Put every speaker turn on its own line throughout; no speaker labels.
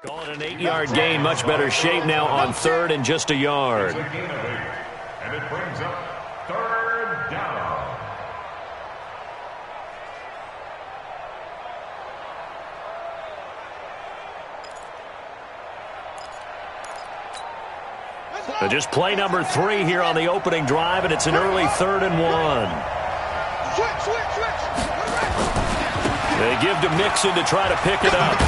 Call it an 8-yard gain. Much better shape now on third and just a yard.
And it brings up third down.
So just play number 3 here on the opening drive, and it's an early 3rd and 1. They give to Mixon to try to pick it up.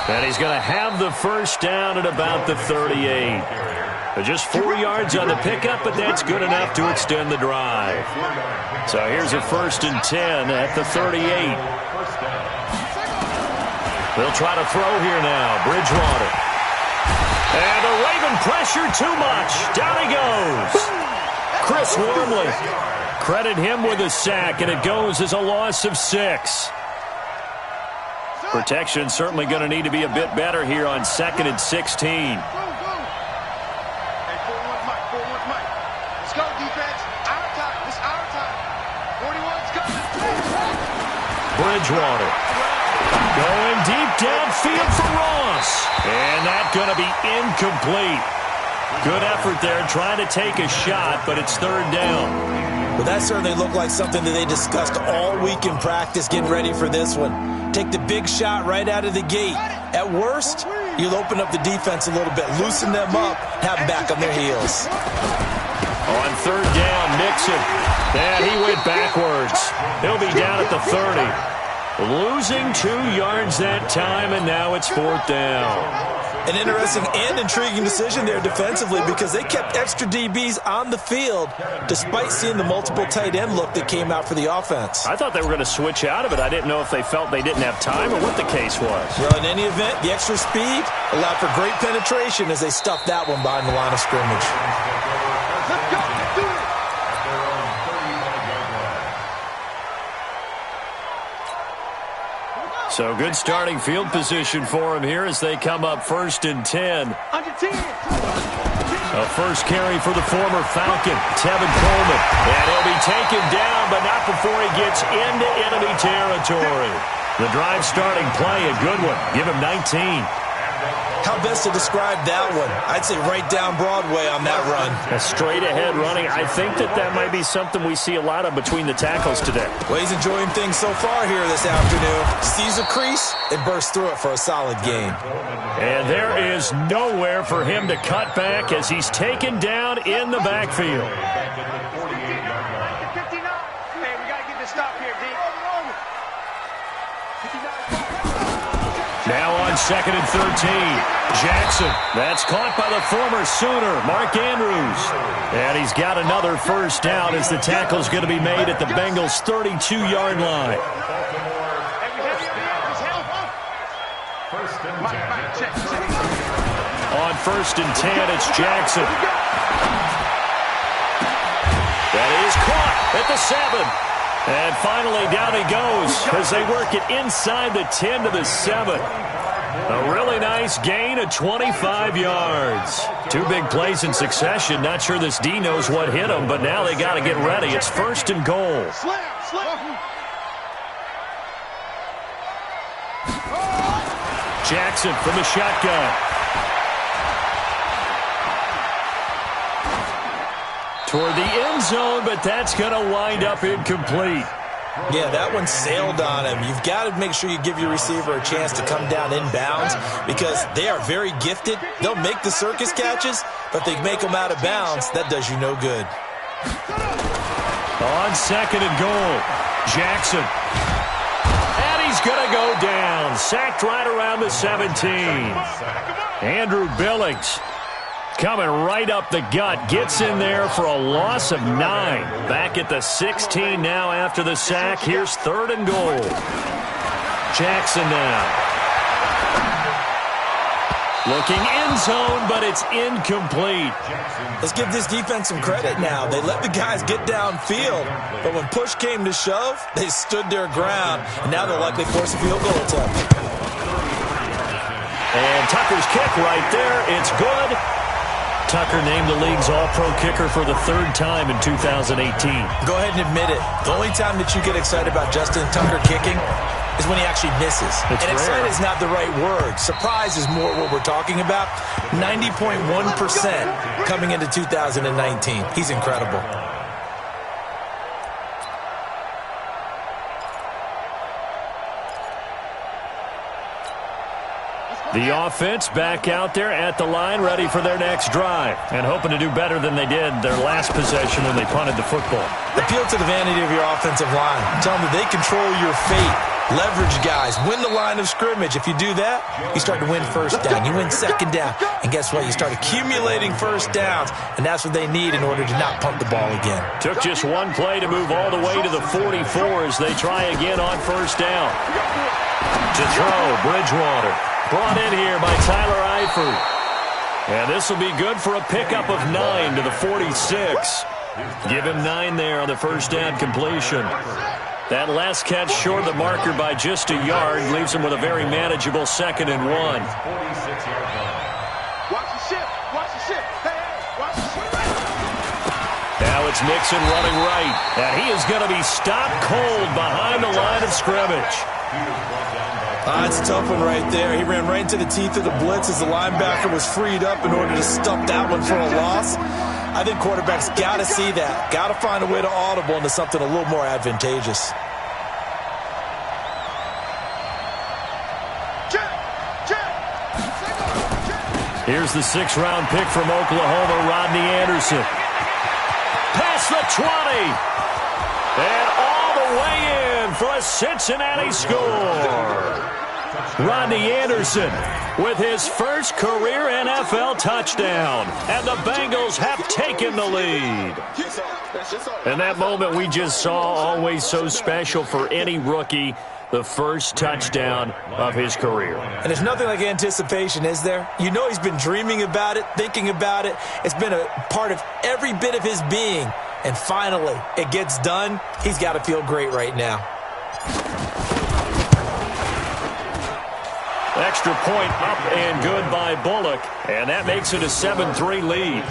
And he's going to have the first down at about the 38. Just 4 yards on the pickup, but that's good enough to extend the drive. So here's a 1st and 10 at the 38. They'll try to throw here now. Bridgewater. And the Raven pressure too much. Down he goes. Chris Wormley. Credit him with a sack, and it goes as a loss of 6. Protection certainly going to need to be a bit better here on 2nd and 16. Bridgewater. Going deep downfield for Ross. And that's going to be incomplete. Good effort there trying to take a shot, but it's 3rd down.
Well, that certainly looked like something that they discussed all week in practice getting ready for this one. Take the big shot right out of the gate. At worst, you'll open up the defense a little bit, loosen them up, have them back on their heels.
On 3rd down, Mixon. And he went backwards. He'll be down at the 30. Losing 2 yards that time, and now it's 4th down.
An interesting and intriguing decision there defensively because they kept extra DBs on the field despite seeing the multiple tight end look that came out for the offense.
I thought they were going to switch out of it. I didn't know if they felt they didn't have time or what the case was.
Well, in any event, the extra speed allowed for great penetration as they stuffed that one behind the line of scrimmage.
So good starting field position for him here as they come up 1st and 10. A first carry for the former Falcon, Tevin Coleman. And he'll be taken down, but not before he gets into enemy territory. The drive starting play, a good one. Give him 19.
How best to describe that one? I'd say right down Broadway on that run.
A straight-ahead running. I think that might be something we see a lot of between the tackles today.
Well, he's enjoying things so far here this afternoon. Sees a crease and bursts through it for a solid gain.
And there is nowhere for him to cut back as he's taken down in the backfield. Now on 2nd and 13. Jackson. That's caught by the former Sooner, Mark Andrews. And he's got another first down as the tackle's going to be made at the Bengals' 32-yard line. On 1st and 10, it's Jackson. That is caught at the 7. And finally, down he goes as they work it inside the 10 to the 7. A really nice gain of 25 yards. 2 big plays in succession. Not sure this D knows what hit him, but now they got to get ready. It's 1st and goal. Jackson from the shotgun. Toward the end zone, but that's going to wind up incomplete.
Yeah, that one sailed on him. You've got to make sure you give your receiver a chance to come down inbounds because they are very gifted. They'll make the circus catches, but they make them out of bounds. That does you no good.
On 2nd and goal, Jackson. And he's going to go down. Sacked right around the 17. Andrew Billings coming right up the gut. Gets in there for a loss of 9. Back at the 16 now after the sack. Here's 3rd and goal. Jackson now. Looking end zone, but it's incomplete.
Let's give this defense some credit now. They let the guys get downfield, but when push came to shove, they stood their ground, and now they'll likely force a field goal attempt.
And Tucker's kick right there. It's good. Tucker named the league's all-pro kicker for the 3rd time in 2018.
Go ahead and admit it. The only time that you get excited about Justin Tucker kicking is when he actually misses.
It's
and
rare.
excited is not the right word. Surprise is more what we're talking about. 90.1% coming into 2019. He's incredible.
The offense back out there at the line, ready for their next drive, and hoping to do better than they did their last possession when they punted the football.
Appeal to the vanity of your offensive line. Tell them that they control your fate. Leverage guys. Win the line of scrimmage. If you do that, you start to win first down. You win second down. And guess what? You start accumulating first downs, and that's what they need in order to not punt the ball again.
Took just one play to move all the way to the 44 as they try again on first down. To throw, Bridgewater. Brought in here by Tyler Eifert. And this will be good for a pickup of 9 to the 46. Give him 9 there on the first down completion. That last catch short of the marker by just a yard leaves him with a very manageable 2nd and 1.
Watch the ship. Watch the ship. Hey, watch the ship.
Now it's Mixon running right. And he is going to be stopped cold behind the line of scrimmage.
It's a tough one right there. He ran right into the teeth of the blitz as the linebacker was freed up in order to stuff that one for a loss. I think quarterbacks got to see that. Got to find a way to audible into something a little more advantageous.
Here's the 6th-round pick from Oklahoma, Rodney Anderson. Past the 20. And all the way in for a Cincinnati score. Rodney Anderson with his first career NFL touchdown. And the Bengals have taken the lead. And that moment we just saw, always so special for any rookie. The first touchdown of his career.
And there's nothing like anticipation, is there? You know he's been dreaming about it, thinking about it. It's been a part of every bit of his being. And finally, it gets done. He's got to feel great right now.
Extra point up and good by Bullock. And that makes it a 7-3 lead.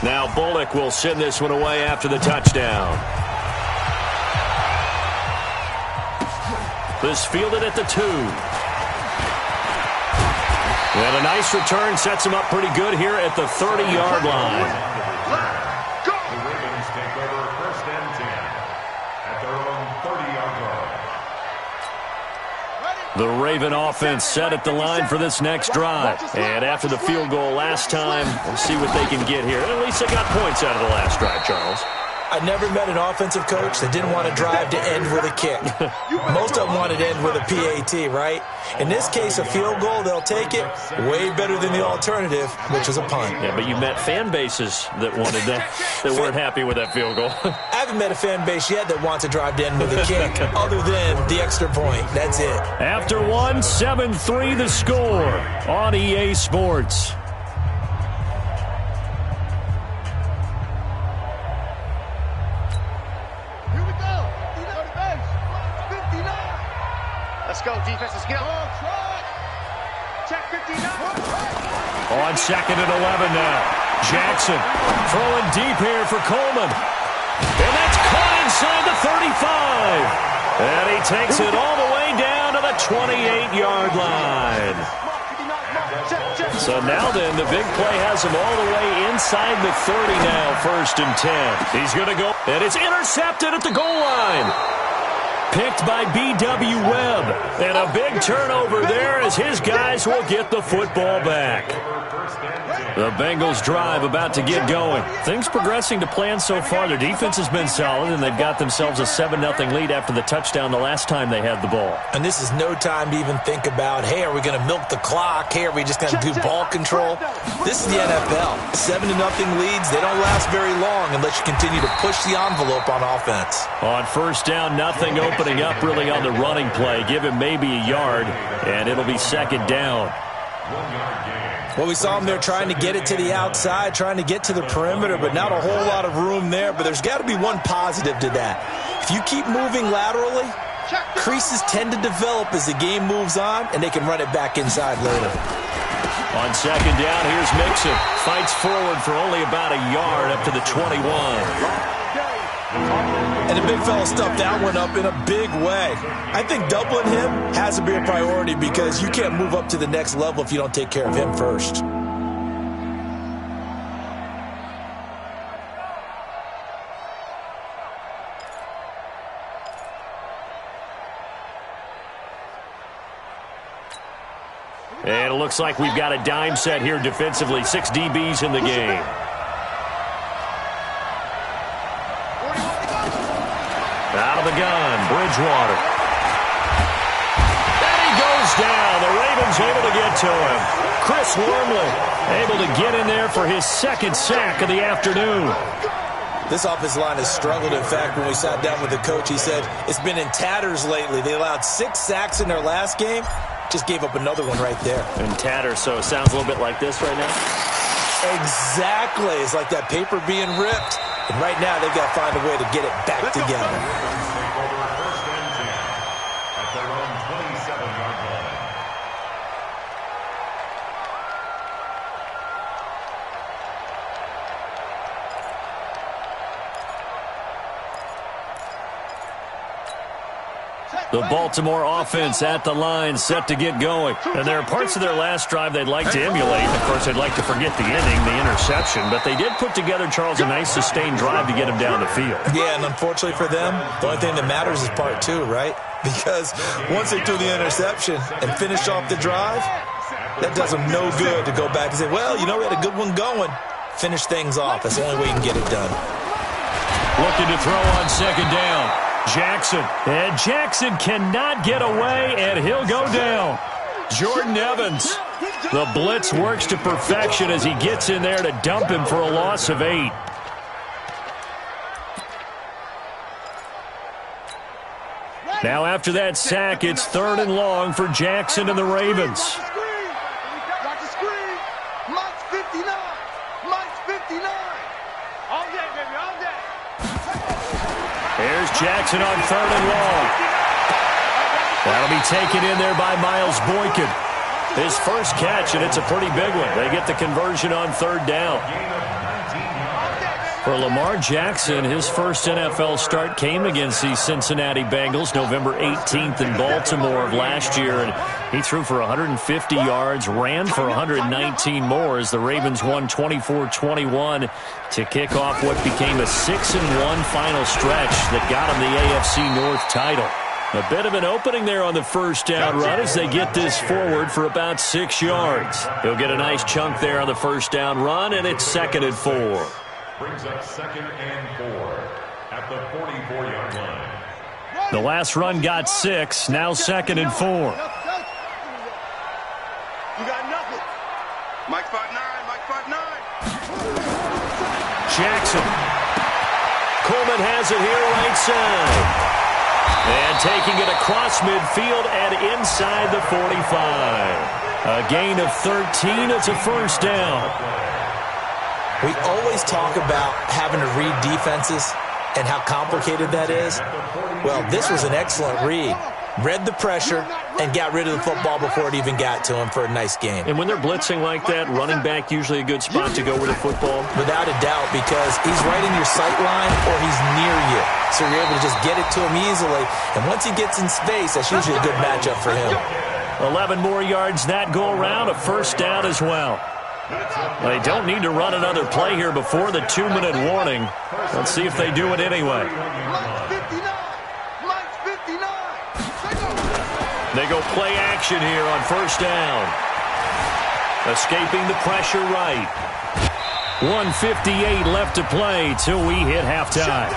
Now Bullock will send this one away after the touchdown. This fielded at the 2. And a nice return sets him up pretty good here at the 30-yard line.
The Ravens take over 1st and 10 at their own 30-yard line.
The Raven offense set at the line for this next drive. And after the field goal last time, we'll see what they can get here. At least they got points out of the last drive, Charles.
I never met an offensive coach that didn't want to drive to end with a kick. Most of them wanted to end with a PAT, right? In this case, a field goal, they'll take it. Way better than the alternative, which is a punt.
Yeah, but you met fan bases that wanted that weren't happy with that field goal.
I haven't met a fan base yet that wants to drive to end with a kick, other than the extra point. That's it.
After 1, 7-3 the score on EA Sports.
Let's go, defense. Let's get up. Check 59.
On 2nd and 11 now. Jackson throwing deep here for Coleman. And that's caught inside the 35. And he takes it all the way down to the 28-yard line. So now then, the big play has him all the way inside the 30 now, 1st and 10. He's going to go, and it's intercepted at the goal line. Picked by B.W. Webb. And a big turnover there as his guys will get the football back. The Bengals drive about to get going. Things progressing to plan so far. Their defense has been solid, and they've got themselves a 7-0 lead after the touchdown the last time they had the ball.
And this is no time to even think about, hey, are we going to milk the clock? Hey, are we just going to do ball control? This is the NFL. 7-0 leads, they don't last very long unless you continue to push the envelope on offense.
On first down, nothing opening up really on the running play. Give him maybe a yard, and it'll be 2nd down.
1-yard gain.
Well, we saw him there trying to get it to the outside, trying to get to the perimeter, but not a whole lot of room there. But there's got to be one positive to that. If you keep moving laterally, creases tend to develop as the game moves on, and they can run it back inside later.
On second down, here's Mixon. Fights forward for only about a yard up to the 21.
And the big fella stuffed that one up in a big way. I think doubling him has to be a priority because you can't move up to the next level if you don't take care of him first.
And it looks like we've got a dime set here defensively. 6 DBs in the game. Out of the gun, Bridgewater. And he goes down. The Ravens able to get to him. Chris Wormley able to get in there for his second sack of the afternoon.
This offensive line has struggled. In fact, when we sat down with the coach, he said it's been in tatters lately. They allowed 6 sacks in their last game. Just gave up another one right there.
In tatters, so it sounds a little bit like this right now?
Exactly. It's like that paper being ripped. And right now, they've got to find a way to get it back together.
Take over first and 10 at their own 27-yard line.
The Baltimore offense at the line, set to get going. And there are parts of their last drive they'd like to emulate. Of course, they'd like to forget the ending, the interception. But they did put together, Charles, a nice sustained drive to get him down the field.
Yeah, and unfortunately for them, the only thing that matters is part 2, right? Because once they threw the interception and finished off the drive, that does them no good to go back and say, well, you know, we had a good one going. Finish things off. That's the only way you can get it done.
Looking to throw on second down. Jackson. And Jackson cannot get away, and he'll go down. Jordan Evans. The blitz works to perfection as he gets in there to dump him for a loss of 8. Now after that sack, it's 3rd and long for Jackson and the Ravens. There's Jackson on 3rd and long. That'll be taken in there by Miles Boykin. His first catch, and it's a pretty big one. They get the conversion on 3rd down. For Lamar Jackson, his first NFL start came against the Cincinnati Bengals November 18th in Baltimore of last year. And he threw for 150 yards, ran for 119 more as the Ravens won 24-21 to kick off what became a 6-1 final stretch that got him the AFC North title. A bit of an opening there on the first down run as they get this forward for about 6 yards. He'll get a nice chunk there on the first down run, and it's 2nd and 4.
Brings up 2nd and 4 at the 44-yard line.
The last run got 6, now 2nd and 4.
You got nothing. Mike 5'9", Mike 5'9".
Jackson. Coleman has it here right side. And taking it across midfield and inside the 45. A gain of 13. It's a first down.
We always talk about having to read defenses and how complicated that is. Well, this was an excellent read. Read the pressure and got rid of the football before it even got to him for a nice game.
And when they're blitzing like that, running back usually a good spot to go with the football?
Without a doubt, because he's right in your sight line or he's near you. So you're able to just get it to him easily. And once he gets in space, that's usually a good matchup for him.
11 more yards that go around, a first down as well. They don't need to run another play here before the 2-minute warning. Let's see if they do it anyway. They go play action here on first down. Escaping the pressure right. 1:58 left to play till we hit halftime.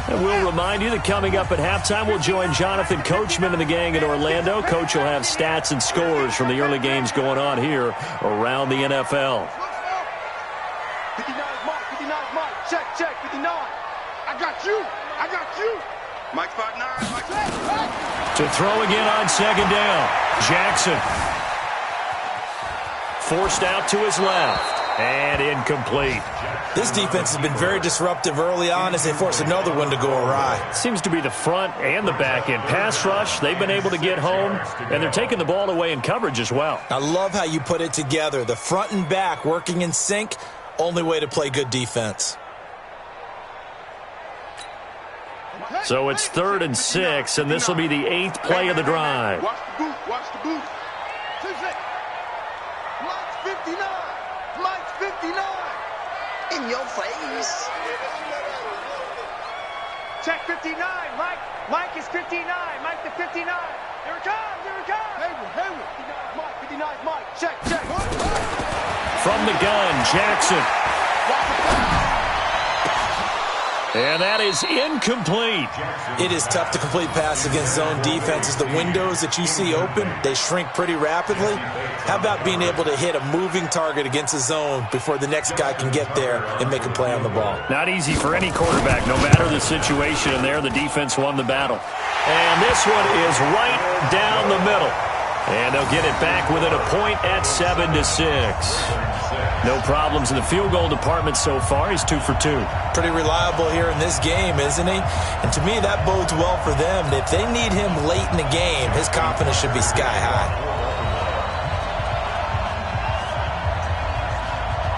And we'll remind you that coming up at halftime, we'll join Jonathan Coachman and the gang in Orlando. Coach will have stats and scores from the early games going on here around the NFL.
59 mark, check, 59 59. I got you. I got you. Mike 5'9". Mike.
To throw again on second down. Jackson. Forced out to his left. And incomplete.
This defense has been very disruptive early on as they force another one to go awry.
Seems to be the front and the back end. Pass rush, they've been able to get home, and they're taking the ball away in coverage as well.
I love how you put it together. The front and back working in sync, only way to play good defense.
So it's 3rd and 6, and this will be the 8th play of the drive.
Watch the boot. Watch the boot. Mike's 59. Mike's 59. In your face. Check 59. Mike is 59. Mike the 59. Here it comes. Here it comes. Hayward. Mike 59. Mike. Check.
From the gun, Jackson. And that is incomplete.
It is tough to complete pass against zone defenses. The windows that you see open, they shrink pretty rapidly. How about being able to hit a moving target against a zone before the next guy can get there and make a play on the ball?
Not easy for any quarterback, no matter the situation. And there, the defense won the battle. And this one is right down the middle. And they'll get it back within a point at 7-6. No problems in the field goal department so far. He's 2 for 2.
Pretty reliable here in this game, isn't he? And to me, that bodes well for them. If they need him late in the game, his confidence should be sky high.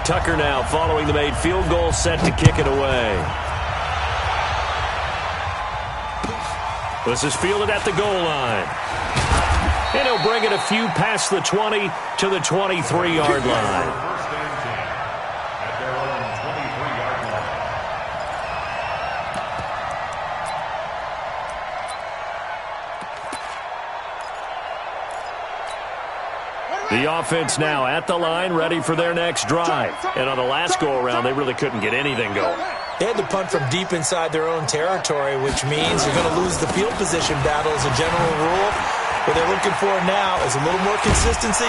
Tucker now following the made field goal, set to kick it away. This is fielded at the goal line. And he'll bring it a few past the 20 to the 23-yard line.
First and 10 at their own 23-yard line.
The offense now at the line, ready for their next drive. And on the last go-around, they really couldn't get anything going.
They had to punt from deep inside their own territory, which means you're going to lose the field position battle as a general rule. What they're looking for now is a little more consistency,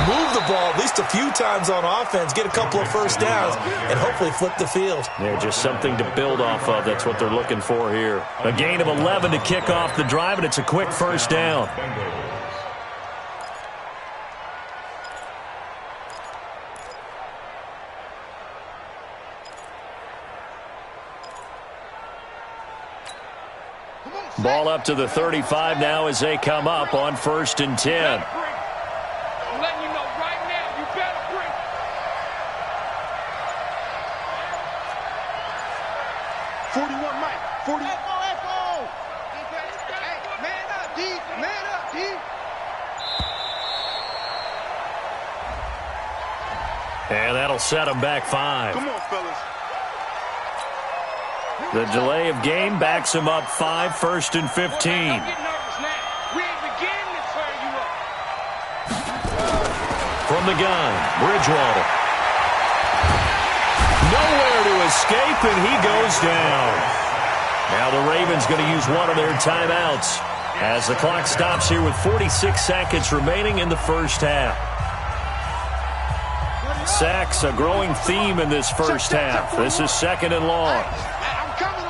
move the ball at least a few times on offense, get a couple of first downs, and hopefully flip the field.
Yeah, just something to build off of. That's what they're looking for here. A gain of 11 to kick off the drive, and it's a quick first down. Ball up to the 35 now as they come up on 1st and 10.
I'm letting you know right now, you better bring. 41, Mike. 40. Echo. Hey, man up, D. Man up, D.
And that'll set them back 5.
Come on, fellas.
The delay of game backs him up 5, 1st and 15.
Don't get nervous now. We ain't beginning to turn you up.
From the gun, Bridgewater. Nowhere to escape, and he goes down. Now the Ravens going to use one of their timeouts as the clock stops here with 46 seconds remaining in the first half. Sacks, a growing theme in this first half. This is 2nd and long.
I'm coming.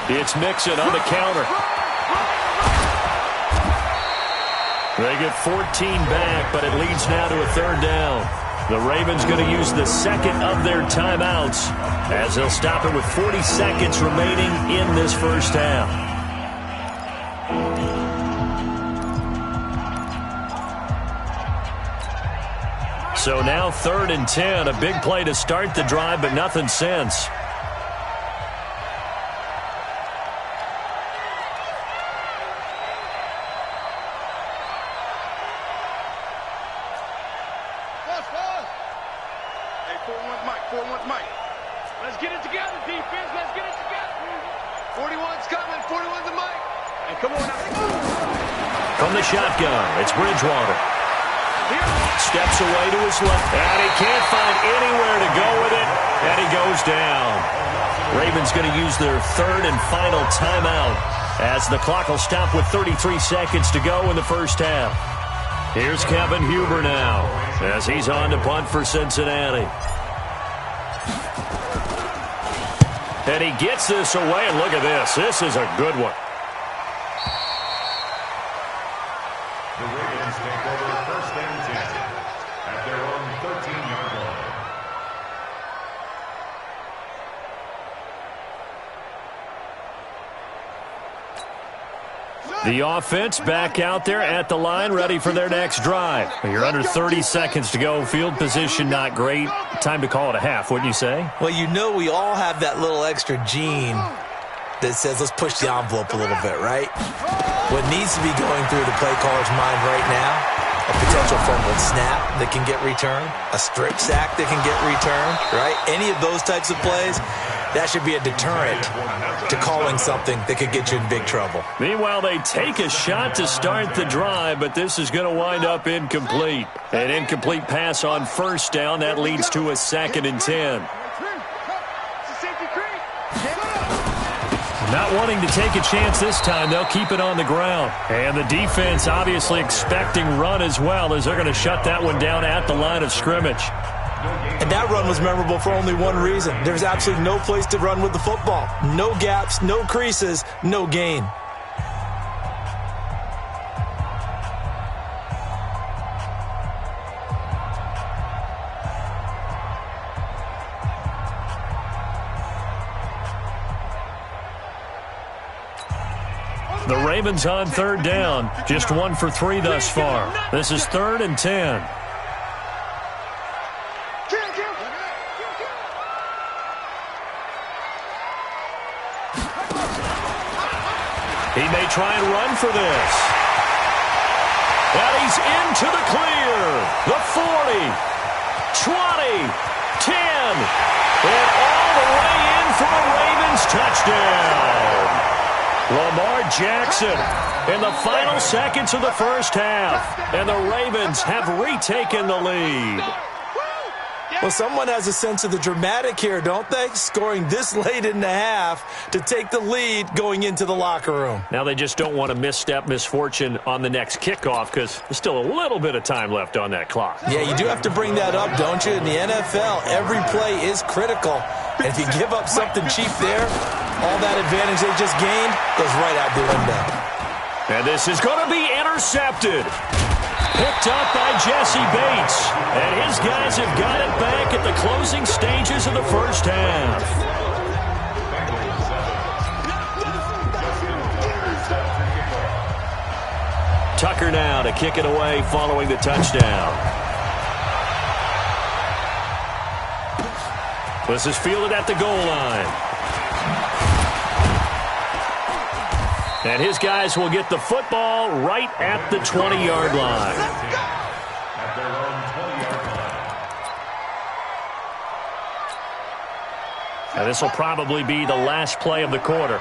It's Mixon on the counter. They get 14 back, but it leads now to a 3rd down. The Ravens going to use the 2nd of their timeouts as they'll stop it with 40 seconds remaining in this first half. So now 3rd and 10, a big play to start the drive, but nothing since.
Hey, 4-1's Mike. Let's get it together, defense. Let's get it together. 41's coming. 41's the Mike. And come on now.
From the shotgun, it's Bridgewater. Steps away to his left, and he can't find anywhere to go with it, and he goes down. Ravens going to use their 3rd and final timeout as the clock will stop with 33 seconds to go in the first half. Here's Kevin Huber now as he's on to punt for Cincinnati. And he gets this away, and look at this. This is a good one.
The Ravens take over 1st and 10 at their own 13-yard line.
The offense back out there at the line, ready for their next drive. You're under 30 seconds to go. Field position not great. Time to call it a half, wouldn't you say?
Well, you know we all have that little extra gene that says let's push the envelope a little bit, right? What needs to be going through the play caller's mind right now, a potential fumbled snap that can get returned, a strip sack that can get returned, right? Any of those types of plays, that should be a deterrent to calling something that could get you in big trouble.
Meanwhile, they take a shot to start the drive, but this is going to wind up incomplete. An incomplete pass on 1st down. That leads to a 2nd and 10. Not wanting to take a chance this time, they'll keep it on the ground. And the defense obviously expecting run as well, as they're going to shut that one down at the line of scrimmage.
And that run was memorable for only one reason. There's absolutely no place to run with the football. No gaps, no creases, no gain.
The Ravens on 3rd down. Just 1 for 3 thus far. This is 3rd and 10. He may try and run for this. And he's into the clear. The 40, 20, 10. And all the way in for a Ravens touchdown. Lamar Jackson in the final seconds of the 1st half. And the Ravens have retaken the lead.
Well, someone has a sense of the dramatic here, don't they? Scoring this late in the half to take the lead going into the locker room.
Now they just don't want to misstep misfortune on the next kickoff because there's still a little bit of time left on that clock.
Yeah, you do have to bring that up, don't you? In the NFL, every play is critical. And if you give up something cheap there, all that advantage they just gained goes right out the window.
And this is going to be intercepted. Picked up by Jesse Bates. And his guys have got it back at the closing stages of the 1st half. Tucker now to kick it away following the touchdown. This is fielded at the goal line. And his guys will get the football right at the 20-yard line.
At their own 20-yard line.
And this will probably be the last play of the quarter.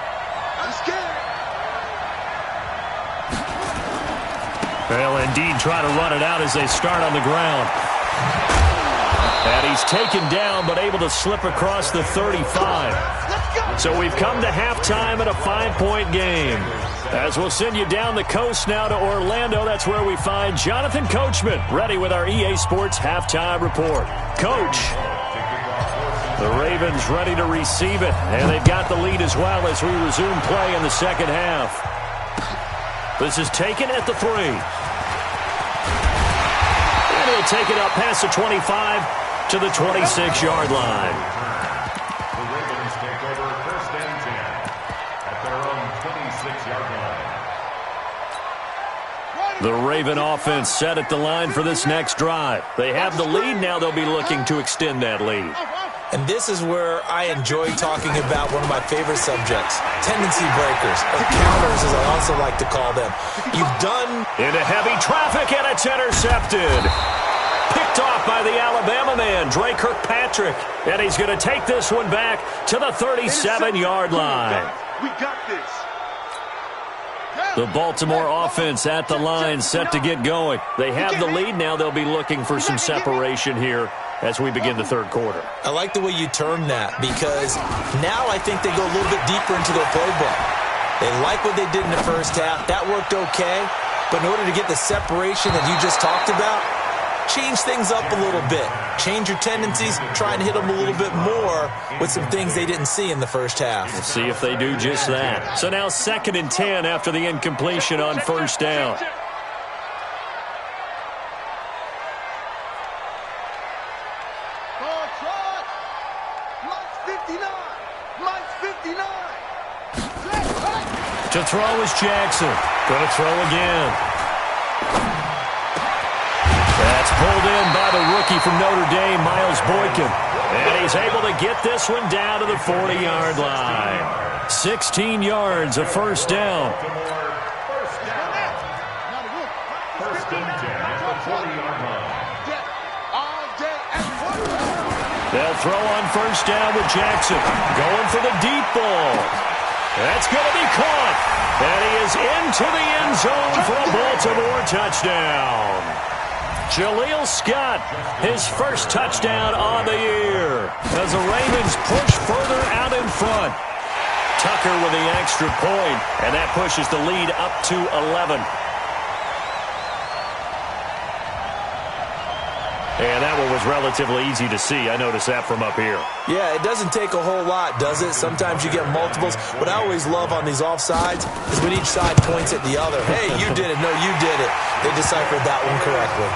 They'll indeed try to run it out as they start on the ground. And he's taken down but able to slip across the 35. So we've come to halftime in a 5-point game. As we'll send you down the coast now to Orlando, that's where we find Jonathan Coachman, ready with our EA Sports halftime report. Coach, the Ravens ready to receive it, and they've got the lead as well as we resume play in the 2nd half. This is taken at the 3. And he'll take it up past the 25 to the 26-yard line. The Raven offense set at the line for this next drive. They have the lead. Now they'll be looking to extend that lead.
And this is where I enjoy talking about one of my favorite subjects, tendency breakers, or counters as I also like to call them. You've done...
Into heavy traffic, and it's intercepted. Picked off by the Alabama man, Dre Kirkpatrick. And he's going to take this one back to the 37-yard line.
We got this.
The Baltimore offense at the line, set to get going. They have the lead. Now they'll be looking for some separation here as we begin the 3rd quarter.
I like the way you term that, because now I think they go a little bit deeper into their playbook. They like what they did in the 1st half. That worked okay. But in order to get the separation that you just talked about, change things up a little bit. Change your tendencies, try and hit them a little bit more with some things they didn't see in the first half.
We'll see if they do just that. So now 2nd and 10 after the incompletion on first down. To throw is Jackson. Going to throw again. That's pulled in by the rookie from Notre Dame, Miles Boykin. And he's able to get this one down to the 40-yard line. 16 yards, a first down.
First and 10 at the 40-yard line.
They'll throw on first down with Jackson. Going for the deep ball. That's going to be caught. And he is into the end zone for a Baltimore touchdown. Jaleel Scott, his first touchdown on the year as the Ravens push further out in front. Tucker with the extra point, and that pushes the lead up to 11. And that one was relatively easy to see. I noticed that from up here.
Yeah, it doesn't take a whole lot, does it? Sometimes you get multiples. What I always love on these offsides is when each side points at the other. Hey, you did it. No, you did it. They deciphered that one correctly.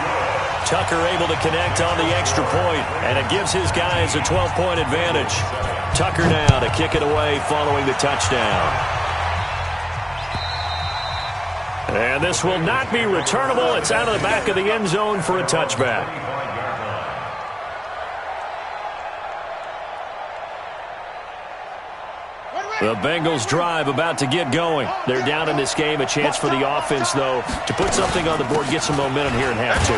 Tucker able to connect on the extra point, and it gives his guys a 12-point advantage. Tucker now to kick it away following the touchdown. And this will not be returnable. It's out of the back of the end zone for a touchback. The Bengals drive about to get going. They're down in this game. A chance for the offense, though, to put something on the board, get some momentum here in half two.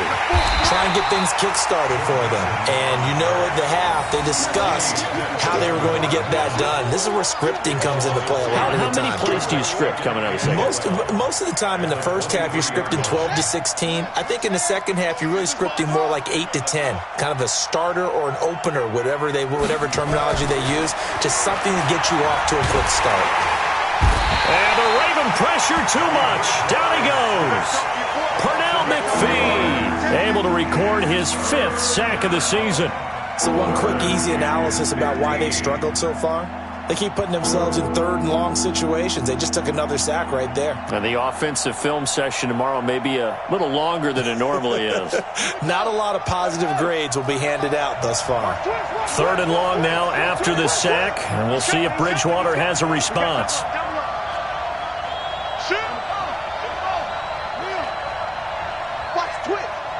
Try and get things kick-started for them. And you know at the half, they discussed how they were going to get that done. This is where scripting comes into play a lot of the time.
How many plays do you script coming out of the second?
Most of the time in the first half, you're scripting 12 to 16. I think in the second half, you're really scripting more like 8 to 10. Kind of a starter or an opener, whatever terminology they use. Just something to get you off to a quick start.
And the Raven pressure too much. Down he goes. Pernell McPhee able to record his 5th sack of the season.
So one quick, easy analysis about why they've struggled so far. They keep putting themselves in 3rd and long situations. They just took another sack right there.
And the offensive film session tomorrow may be a little longer than it normally is.
Not a lot of positive grades will be handed out thus far.
3rd and long now after the sack. And we'll see if Bridgewater has a response.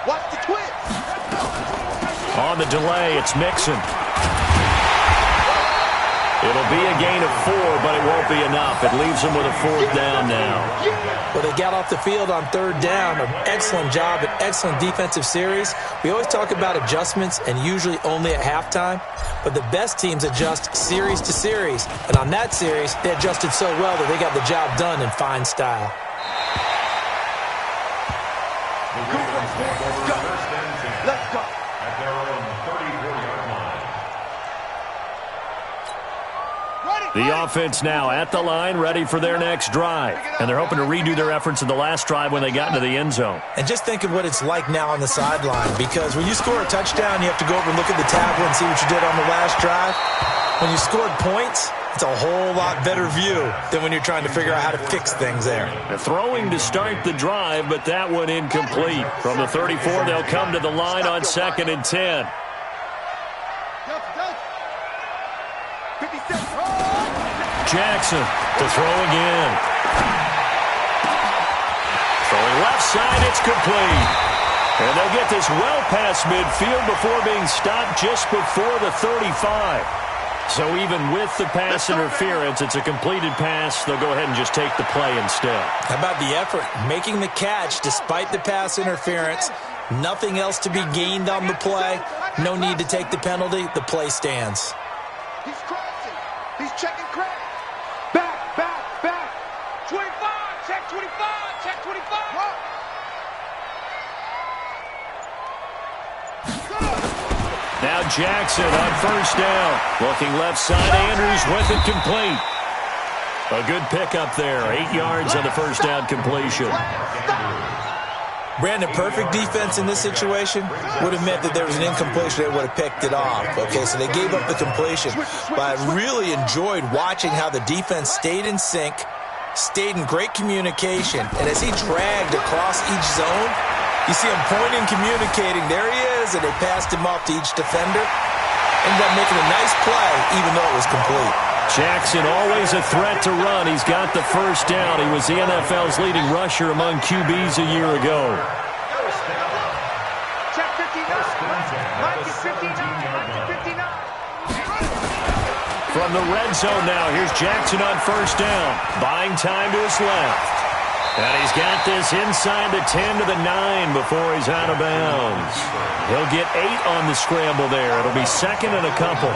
Watch the twist.
On the delay, it's Mixon. It'll be a gain of 4, but it won't be enough. It leaves them with a 4th down now.
Well, they got off the field on 3rd down. An excellent job, an excellent defensive series. We always talk about adjustments, and usually only at halftime. But the best teams adjust series to series. And on that series, they adjusted so well that they got the job done in fine style.
Let's go.
At their own 34-yard line.
The offense now at the line, ready for their next drive. And they're hoping to redo their efforts in the last drive when they got into the end zone.
And just think of what it's like now on the sideline, because when you score a touchdown, you have to go over and look at the tablet and see what you did on the last drive. When you scored points, it's a whole lot better view than when you're trying to figure out how to fix things there.
They're throwing to start the drive, but that one incomplete. From the 34, they'll come to the line on 2nd and 10. Jackson to throw again. Throwing left side, it's complete. And they'll get this well past midfield before being stopped just before the 35. So even with the pass interference, it's a completed pass. They'll go ahead and just take the play instead.
How about the effort? Making the catch despite the pass interference. Nothing else to be gained on the play. No need to take the penalty. The play stands.
He's crossing. He's checking crack. Back, back, back. 25. Check 25. Check 25.
Now Jackson on first down. Looking left side, Andrews with it complete. A good pickup there. 8 yards on the first down completion.
Stop.
Brandon, perfect defense in this situation would have meant that there was an incompletion. They would have picked it off. Okay, so they gave up the completion. But I really enjoyed watching how the defense stayed in sync, stayed in great communication. And as he dragged across each zone, you see him pointing, communicating. There he is, and they passed him off to each defender. Ended up making a nice play, even though it was complete.
Jackson always a threat to run. He's got the first down. He was the NFL's leading rusher among QBs a year ago.
Check 59. Mike is 59. Mike is 59.
From the red zone now, here's Jackson on first down. Buying time to his left. And he's got this inside the 10 to the 9 before he's out of bounds. He'll get 8 on the scramble there. It'll be second and a couple.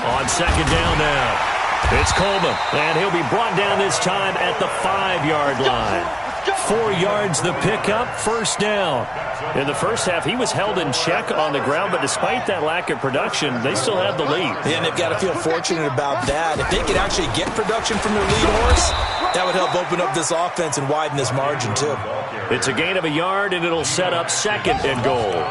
On second down now, it's Coleman, and he'll be brought down this time at the 5-yard line. 4 yards the pickup, first down. In the first half, he was held in check on the ground, but despite that lack of production, they still have the lead.
Yeah, and they've got to feel fortunate about that. If they could actually get production from their lead horse, that would help open up this offense and widen this margin, too.
It's a gain of a yard, and it'll set up second and goal.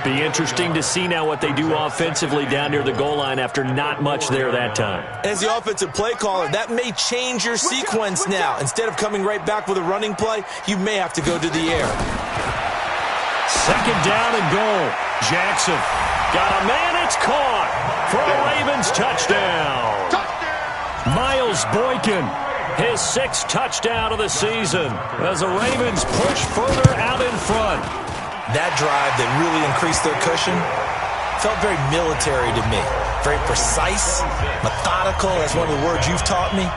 Be interesting to see now what they do offensively down near the goal line after not much there that time.
As the offensive play caller, that may change your sequence now. Instead of coming right back with a running play, you may have to go to the air.
Second down and goal. Jackson got a man. It's caught for a Ravens touchdown. Miles Boykin, his 6th touchdown of the season as the Ravens push further out in front.
That drive that really increased their cushion felt very military to me. Very precise, methodical. That's one of the words you've taught me.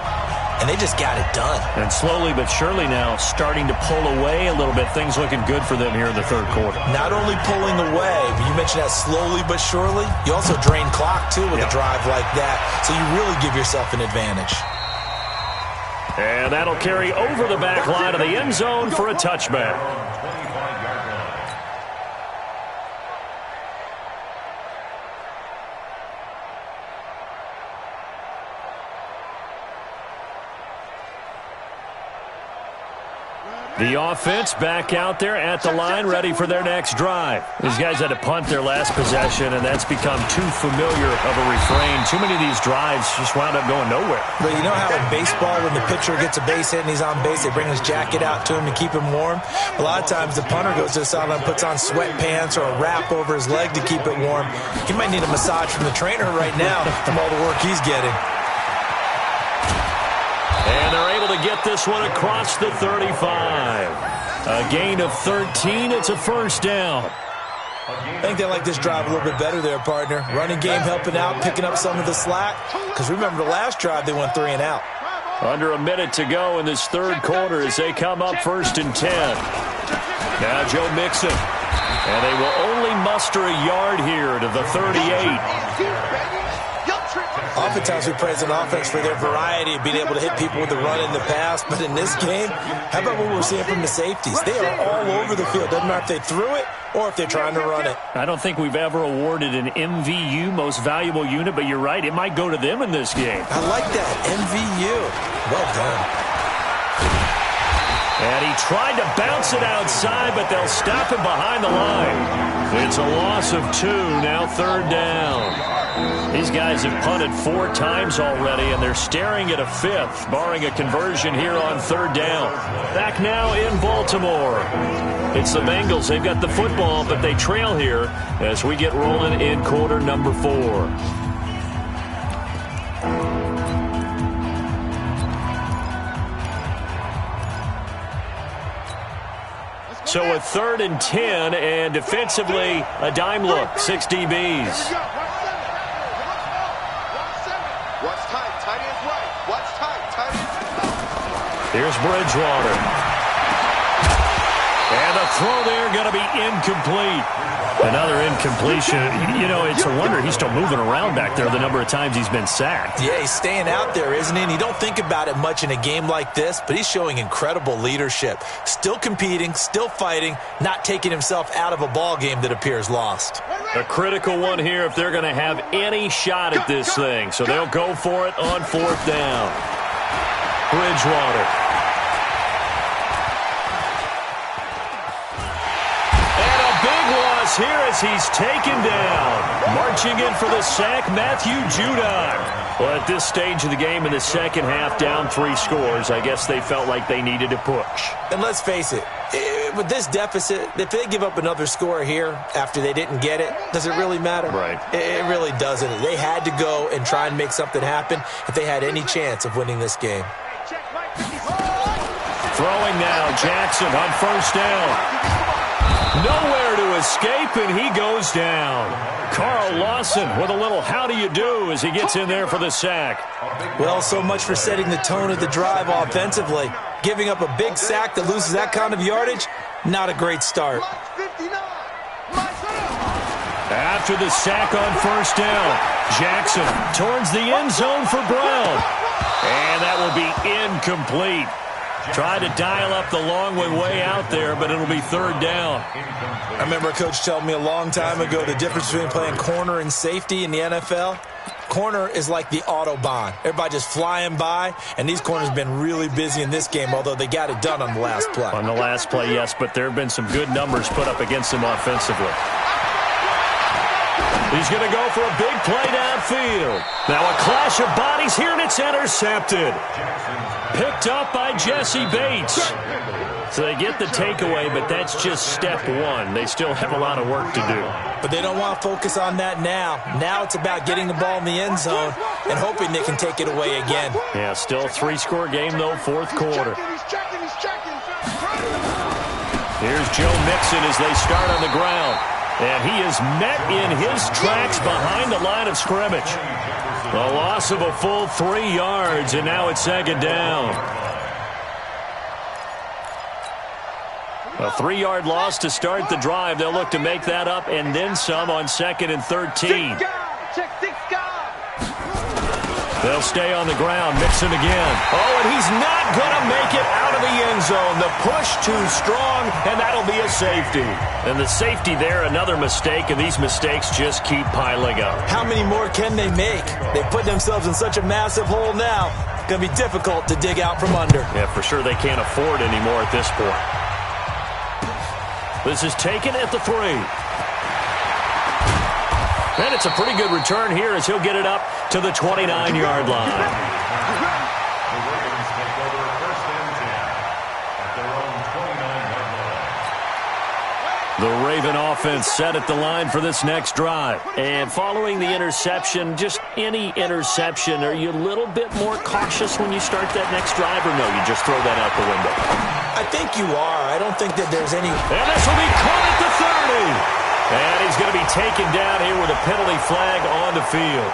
And they just got it done.
And slowly but surely now starting to pull away a little bit. Things looking good for them here in the third quarter.
Not only pulling away, but you mentioned that slowly but surely. You also drain clock, too, with a drive like that. So you really give yourself an advantage.
And that'll carry over the back line of the end zone for a touchback. The offense back out there at the line, ready for their next drive. These guys had to punt their last possession, and that's become too familiar of a refrain. Too many of these drives just wound up going nowhere.
But you know how in baseball, when the pitcher gets a base hit and he's on base, they bring his jacket out to him to keep him warm? A lot of times the punter goes to the sideline, puts on sweatpants or a wrap over his leg to keep it warm. He might need a massage from the trainer right now from all the work he's getting.
And they're able to get this one across the 35. A gain of 13. It's a first down.
I think they like this drive a little bit better there, partner. Running game helping out, picking up some of the slack. Because remember, the last drive, they went 3 and out.
Under a minute to go in this third quarter as they come up first and 10. Now Joe Mixon. And they will only muster a yard here to the 38.
Oftentimes we praise an offense for their variety of being able to hit people with the run in the pass. But in this game, how about what we're seeing from the safeties? They are all over the field. Doesn't matter if they threw it or if they're trying to run it.
I don't think we've ever awarded an MVU, most valuable unit, but you're right. It might go to them in this game.
I like that. MVU. Well done.
And he tried to bounce it outside, but they'll stop him behind the line. It's a loss of 2, now third down. These guys have punted 4 times already, and they're staring at a 5th, barring a conversion here on third down. Back now in Baltimore. It's the Bengals. They've got the football, but they trail here as we get rolling in quarter number 4. So a 3rd and 10, and defensively, a dime look, 6 DBs.
Watch tight, tight ends right. Watch tight, tight ends.
Here's Bridgewater. And the throw there going to be incomplete. Another incompletion. You know, it's a wonder he's still moving around back there the number of times he's been sacked.
Yeah, he's staying out there, isn't he? And you don't think about it much in a game like this, but he's showing incredible leadership. Still competing, still fighting, not taking himself out of a ball game that appears lost.
A critical one here if they're going to have any shot at this thing. So they'll go for it on 4th down. Bridgewater. Here as he's taken down. Marching in for the sack, Matthew Judon. Well, at this stage of the game in the second half, down 3 scores, I guess they felt like they needed to push.
And let's face it, with this deficit, if they give up another score here after they didn't get it, does it really matter?
Right.
It really doesn't. They had to go and try and make something happen if they had any chance of winning this game.
Throwing now, Jackson on 1st down. Nowhere to escape, and he goes down. Carl Lawson with a little how do you do as he gets in there for the sack.
Well, so much for setting the tone of the drive offensively. Giving up a big sack that loses that kind of yardage, not a great start.
After the sack on 1st down, Jackson towards the end zone for Brown. And that will be incomplete. Tried to dial up the long way out there, but it'll be 3rd down.
I remember a coach telling me a long time ago the difference between playing corner and safety in the NFL. Corner is like the Autobahn. Everybody just flying by, and these corners have been really busy in this game, although they got it done on the last play.
On the last play, yes, but there have been some good numbers put up against them offensively. He's going to go for a big play downfield. Now a clash of bodies here, and it's intercepted. Picked up by Jesse Bates. So they get the takeaway, but that's just step 1. They still have a lot of work to do.
But they don't want to focus on that now. Now it's about getting the ball in the end zone and hoping they can take it away again.
Yeah, still a 3-score game, though, 4th quarter. Here's Joe Mixon as they start on the ground. And he is met in his tracks behind the line of scrimmage. A loss of a full 3 yards, and now it's 2nd down. A 3-yard loss to start the drive. They'll look to make that up and then some on 2nd and 13. They'll stay on the ground. Mixon again. Oh, and he's not going to make it out of the end zone. The push too strong, and that'll be a safety. And the safety there, another mistake, and these mistakes just keep piling up.
How many more can they make? They put themselves in such a massive hole now. It's going to be difficult to dig out from under.
Yeah, for sure they can't afford anymore at this point. This is taken at the 3. And it's a pretty good return here as he'll get it up to the 29-yard line.
The Ravens take over 1st and 10 at their own 29-yard line.
The Raven offense set at the line for this next drive. And following the interception, just any interception, are you a little bit more cautious when you start that next drive, or no, you just throw that out the window?
I think you are. I don't think that there's any...
And this will be caught at the 30. And he's going to be taken down here with a penalty flag on the field.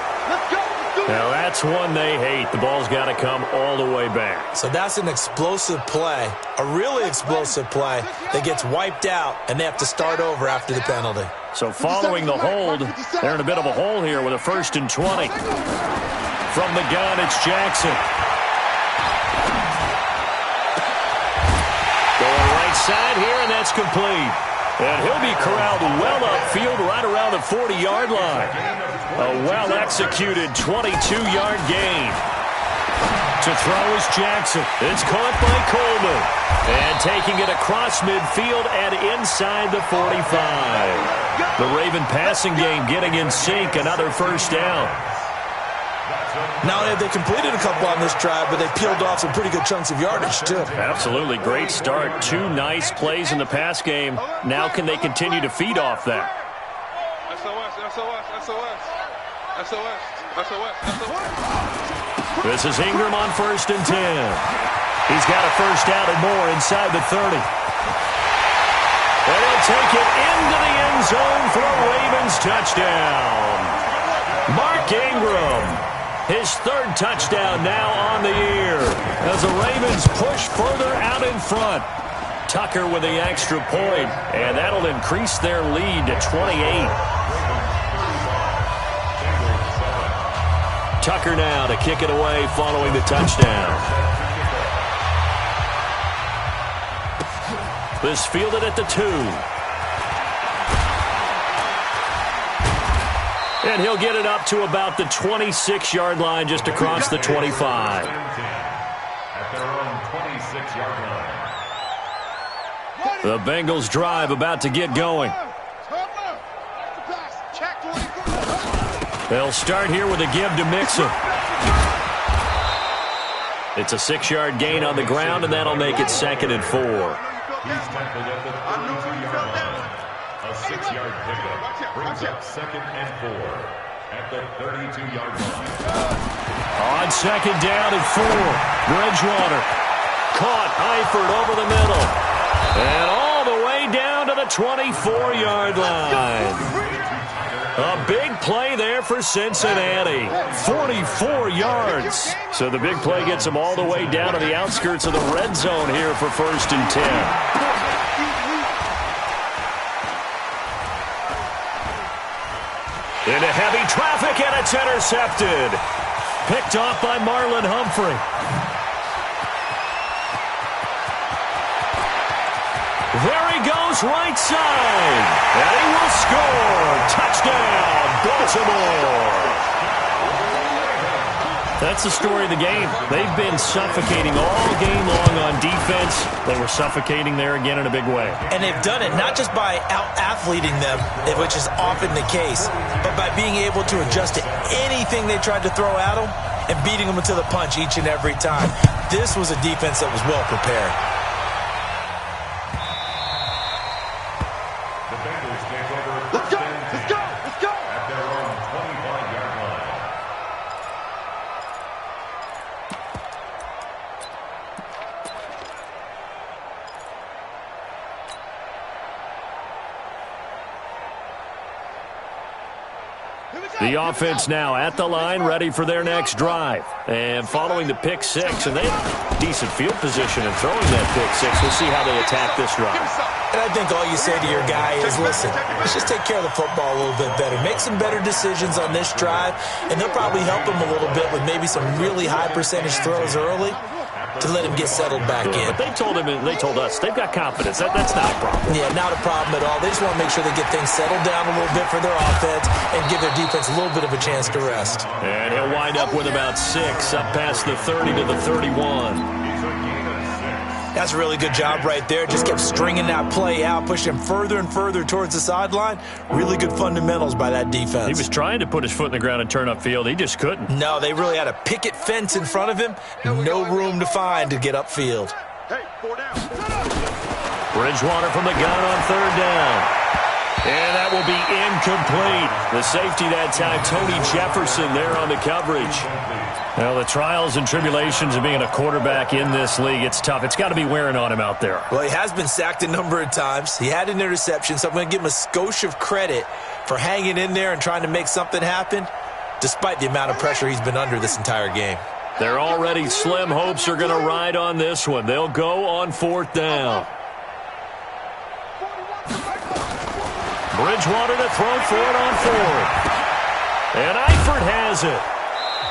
Now that's one they hate. The ball's got to come all the way back.
So that's an explosive play, a really explosive play that gets wiped out, and they have to start over after the penalty.
So following the hold, they're in a bit of a hole here with a 1st and 20. From the gun, it's Jackson. Going right side here, and that's complete. And he'll be corralled well upfield right around the 40-yard line. A well-executed 22-yard gain. To throw is Jackson. It's caught by Coleman. And taking it across midfield and inside the 45. The Raven passing game getting in sync. Another 1st down.
Not only have they completed a couple on this drive, but they peeled off some pretty good chunks of yardage, too.
Absolutely. Great start. 2 nice plays in the pass game. Now can they continue to feed off that? This is Ingram on 1st and 10. He's got a 1st down and more inside the 30. And he'll take it into the end zone for a Ravens touchdown. Mark Ingram. His 3rd touchdown now on the year as the Ravens push further out in front. Tucker with the extra point, and that'll increase their lead to 28. Tucker now to kick it away following the touchdown. This fielded at the 2. And he'll get it up to about the 26-yard line just across the 25.
At their own 26-yard line.
The Bengals drive about to get going. They'll start here with a give to Mixon. It's a 6-yard gain on the ground, and that'll make it 2nd and 4.
He's tackled at the 32-yard line. A 6-yard pickup brings up 2nd and 4 at the 32-yard line.
On 2nd down and 4, Bridgewater caught Eifert over the middle. And all the way down to the 24-yard line. A big play there for Cincinnati. 44 yards. So the big play gets them all the way down to the outskirts of the red zone here for 1st and 10. Into heavy traffic, and it's intercepted. Picked off by Marlon Humphrey. There he goes, right side. And he will score. Touchdown, Baltimore. That's the story of the game. They've been suffocating all game long on defense. They were suffocating there again in a big way.
And they've done it not just by out-athleting them, which is often the case, but by being able to adjust to anything they tried to throw at them and beating them to the punch each and every time. This was a defense that was well prepared.
The Bengals take over 1st and 10 at their own 25-yard line.
The offense now at the line, ready for their next drive. And following the pick 6, and they have decent field position in throwing that pick 6. We'll see how they attack this drive.
And I think all you say to your guy is, listen, let's just take care of the football a little bit better. Make some better decisions on this drive, and they'll probably help him a little bit with maybe some really high percentage throws early to let him get settled back in.
But they told us, they've got confidence. That's not a problem.
Yeah, not a problem at all. They just want to make sure they get things settled down a little bit for their offense and give their defense a little bit of a chance to rest.
And he'll wind up with about 6, up past the 30 to the 31.
That's a really good job right there. Just kept stringing that play out, pushing him further and further towards the sideline. Really good fundamentals by that defense. He
was trying to put his foot in the ground and turn upfield. He just couldn't.
No, they really had a picket fence in front of him. No room to find to get upfield.
Hey, 4 down.
Bridgewater from the gun on 3rd down. And that will be incomplete. The safety that time, Tony Jefferson there on the coverage. Well, the trials and tribulations of being a quarterback in this league, it's tough. It's got to be wearing on him out there.
Well, he has been sacked a number of times. He had an interception, so I'm going to give him a skosh of credit for hanging in there and trying to make something happen, despite the amount of pressure he's been under this entire game.
Their already slim hopes are going to ride on this one. They'll go on 4th down. Bridgewater to throw for it on 4th. And Eifert has it.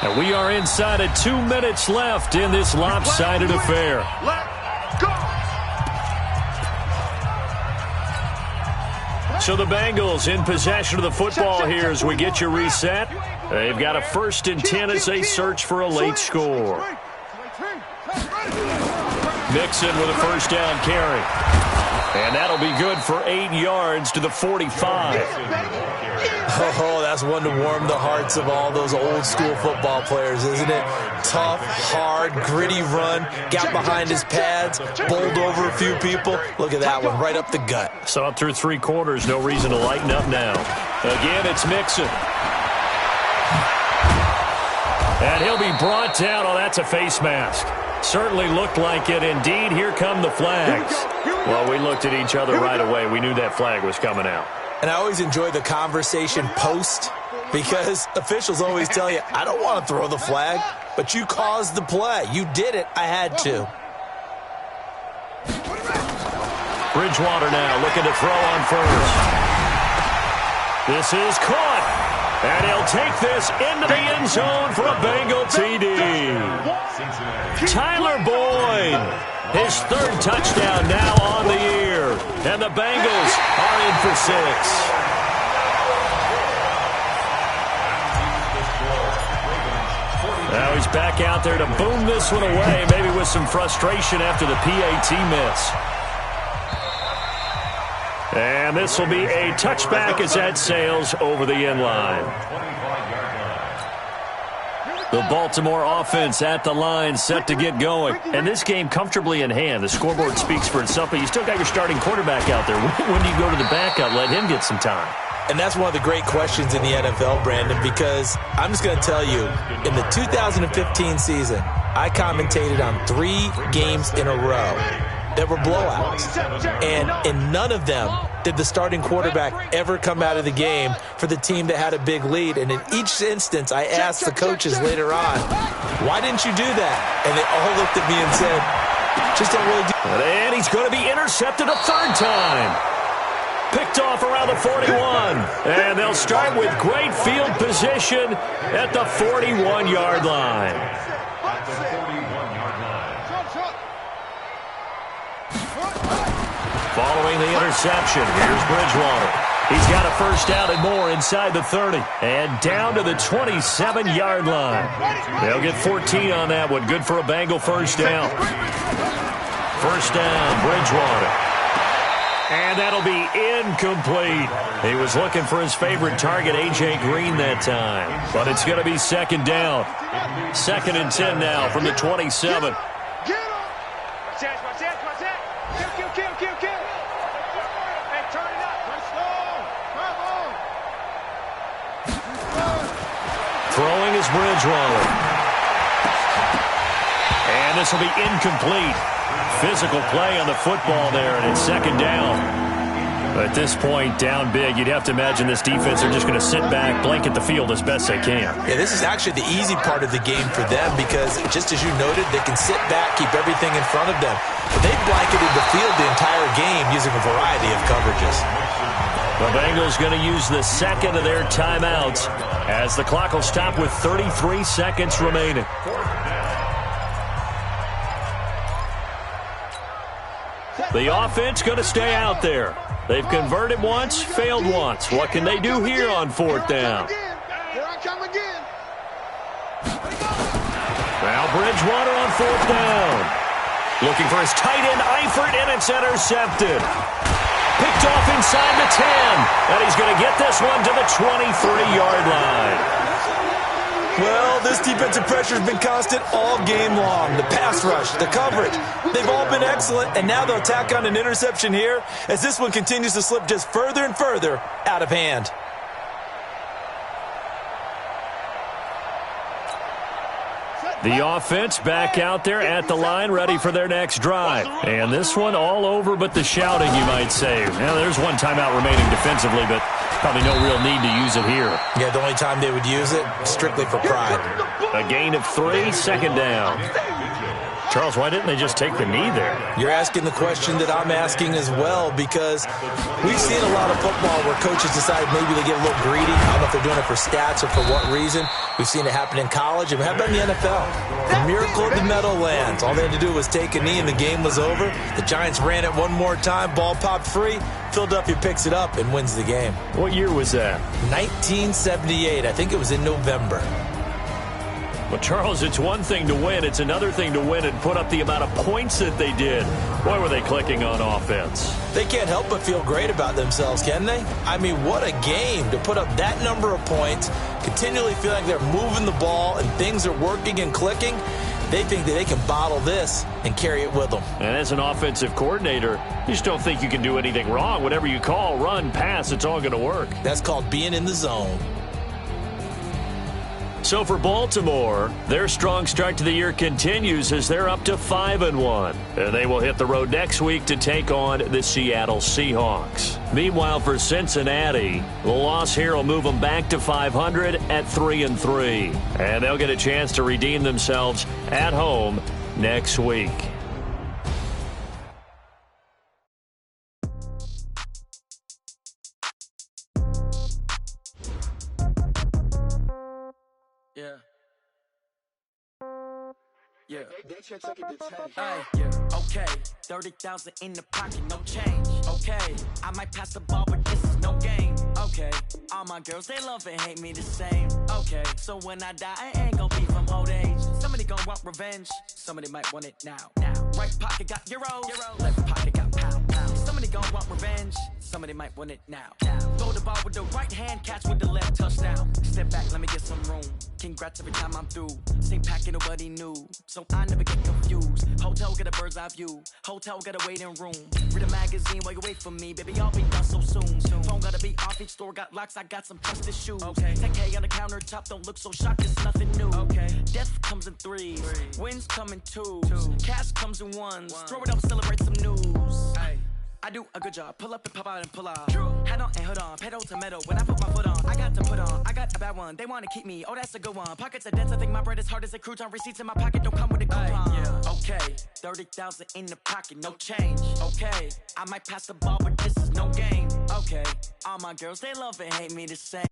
And we are inside of 2 minutes left in this lopsided affair.
Let's go.
So the Bengals in possession of the football here as we get you reset. They've got a 1st and 10 as they search for a late score. Mixon with a 1st down carry. And that'll be good for 8 yards to the 45.
Oh, that's one to warm the hearts of all those old school football players, isn't it? Tough, hard, gritty run, got behind his pads, bowled over a few people. Look at that one, right up the gut.
Saw it through 3 quarters, no reason to lighten up now. Again, it's Mixon. And he'll be brought down. Oh, that's a face mask. Certainly looked like it. Indeed, here come the flags. Well, we looked at each other right away. We knew that flag was coming out.
And I always enjoy the conversation post because officials always tell you, I don't want to throw the flag, but you caused the play. You did it. I had to.
Bridgewater now looking to throw on first. This is caught. And he'll take this into the end zone for a Bengal TD. Tyler Boyd, his third touchdown now on the year. And the Bengals are in for 6. Now he's back out there to boom this one away, maybe with some frustration after the PAT miss. And this will be a touchback as that sails over the end line. The Baltimore offense at the line, set to get going. And this game comfortably in hand. The scoreboard speaks for itself, but you still got your starting quarterback out there. When do you go to the backup, let him get some time?
And that's one of the great questions in the NFL, Brandon, because I'm just going to tell you, in the 2015 season, I commentated on 3 games in a row that were blowouts. And in none of them did the starting quarterback ever come out of the game for the team that had a big lead. And in each instance, I asked the coaches later on, why didn't you do that? And they all looked at me and said, just don't really do that.
And he's going to be intercepted a third time. Picked off around the 41. And they'll start with great field position at the 41-yard line. Following the interception, here's Bridgewater. He's got a first down and more inside the 30. And down to the 27-yard line. They'll get 14 on that one. Good for a Bengal first down. First down, Bridgewater. And that'll be incomplete. He was looking for his favorite target, A.J. Green, that time. But it's going to be second down. 2nd and 10 now from the 27. Throwing is Bridgewater. And this will be incomplete. Physical play on the football there, and it's second down. At this point, down big, you'd have to imagine this defense are just going to sit back, blanket the field as best they can.
Yeah, this is actually the easy part of the game for them because, just as you noted, they can sit back, keep everything in front of them. But they've blanketed the field the entire game using a variety of coverages.
The Bengals going to use the second of their timeouts as the clock will stop with 33 seconds remaining. The offense going to stay out there. They've converted once, failed once. What can they do here on 4th down? Now Bridgewater on 4th down. Looking for his tight end, Eifert, and it's intercepted. Picked off inside the 10. And he's going to get this one to the 23-yard line.
Well, this defensive pressure has been constant all game long. The pass rush, the coverage, they've all been excellent, and now they'll tack on an interception here as this one continues to slip just further and further out of hand.
The offense back out there at the line, ready for their next drive. And this one all over but the shouting, you might say. Now, there's one timeout remaining defensively, but probably no real need to use it here.
Yeah, the only time they would use it, strictly for pride.
A gain of 3, second down. Charles, why didn't they just take the knee there?
You're asking the question that I'm asking as well, because we've seen a lot of football where coaches decide maybe they get a little greedy. I don't know if they're doing it for stats or for what reason. We've seen it happen in college, and how about in the NFL? The miracle of the Meadowlands. All they had to do was take a knee, and the game was over. The Giants ran it one more time, ball popped free. Philadelphia picks it up and wins the game.
What year was that?
1978. I think it was in November.
Well, Charles, it's one thing to win. It's another thing to win and put up the amount of points that they did. Boy, were they clicking on offense.
They can't help but feel great about themselves, can they? I mean, what a game to put up that number of points, continually feel like they're moving the ball and things are working and clicking. They think that they can bottle this and carry it with them.
And as an offensive coordinator, you just don't think you can do anything wrong. Whatever you call, run, pass, it's all going to work.
That's called being in the zone.
So for Baltimore, their strong start to the year continues as they're up to 5-1. And they will hit the road next week to take on the Seattle Seahawks. Meanwhile, for Cincinnati, the loss here will move them back to 500 at 3-3. And they'll get a chance to redeem themselves at home next week.
Yeah. Yeah. Okay. 30,000 in the pocket, no change. Okay. I might pass the ball, but this is no game. Okay. All my girls, they love and hate me the same. Okay. So when I die, I ain't gon' be from old age. Somebody gon' want revenge. Somebody might want it now. Right pocket got euros. Left pocket got pound. Somebody gon' want revenge. Somebody might want it now. Throw the ball with the right hand, catch with the left, touchdown. Step back, let me get some room. Congrats every time I'm through. Same packet, nobody knew, so I never get confused. Hotel got a bird's eye view. Hotel got a waiting room. Read a magazine while you wait for me, baby. I'll be done so soon. Phone gotta be off, each store got locks. I got some trusted shoes. Okay. 10K on the countertop, don't look so shocked. It's nothing new. Okay. Death comes in threes. Wins come in twos. Cash comes in ones. Throw it up, celebrate some news. Hey. I do a good job, pull up and pop out and pull off. Head on and hood on, pedal to metal. When I put my foot on, I got to put on. I got a bad one, they wanna keep me. Oh, that's a good one. Pockets are dense, I think my bread is hard as a crouton. Receipts in my pocket don't come with a coupon. Yeah. Okay, 30,000 in the pocket, no change. Okay, I might pass the ball, but this is no game. Okay, all my girls, they love and hate me the same.